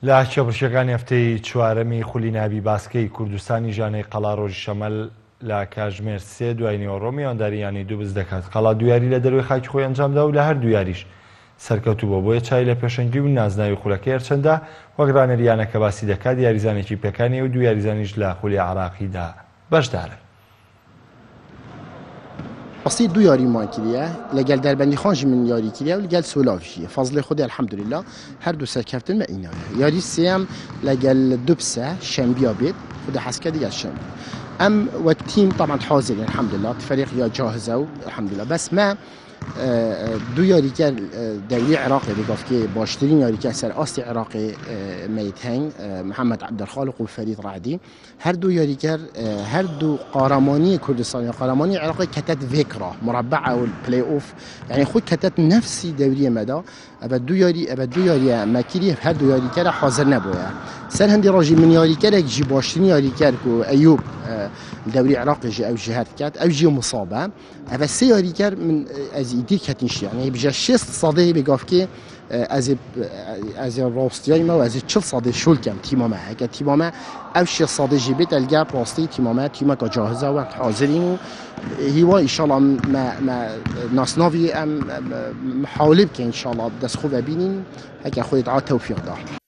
لا چەپڕشەکانی هەفتەی چوارەمی خولی نابی باسکەی کوردستانی ژانەی قەڵا ڕۆژی شەمەل لە کاتژمێر 3 دوای نیوەڕۆمی ئەوەنداریانی دووبز دەکات. قەڵا دویاری لە دەروی خاکی خۆی ئەنجامدا و لە هەر دویاریش سەرکەوتووە بۆیە چای لە پێشەنگی و نازناوی خولەکە هەرچەندە وەک ڕانەریانەکە باسی دەکات یاریزانێکی پێکانی و دو یاریزانیش لە خولی عراقیدا بەشدارن. اصلی دو یاری ما کلیه لگل دربندی خانج من یاری کلیه و لگل سولافشیه فضل خودی الحمدلله هر دو سرکفتن ما اینا یاری سیام لگل دبز شنبیا بید خود حسکه دیگه شنبه ام و تیم طبعا حاضر الحمد لله فريق يا جاهزه الحمد لله بس ما دو یاریگر دوری عراق دیگه که باشترین یاریگر سر اصل عراق میتهنگ محمد عبدالخالق و فرید رعدی هر دو یاریگر هر دو قهرمانی کردستان یا قهرمانی عراق کتت فکره مربع او البلاي اوف يعني خود کتت نفسی دوری مدا ابد دو یاری مکیری هر دو یاریگر حاضر نبوده سر هندی راجی من یاریگر یک جی باشترین یاریگر کو ایوب دوري عراقي جي او جهات كات او جي مصابه هذا السياري كار من از يدير كاتنش يعني بجا شست صادي بيقافكي از روستياي ما از تشل صادي شول كم تيماما هكا تيماما او شي صادي جيبت الجا بلاستي تيماما جاهزه و حاضرين هو ان شاء الله ما ناس نافي ام محاولب كان ان شاء الله دس خوب ببینیم هكا خودت عا توفيق ده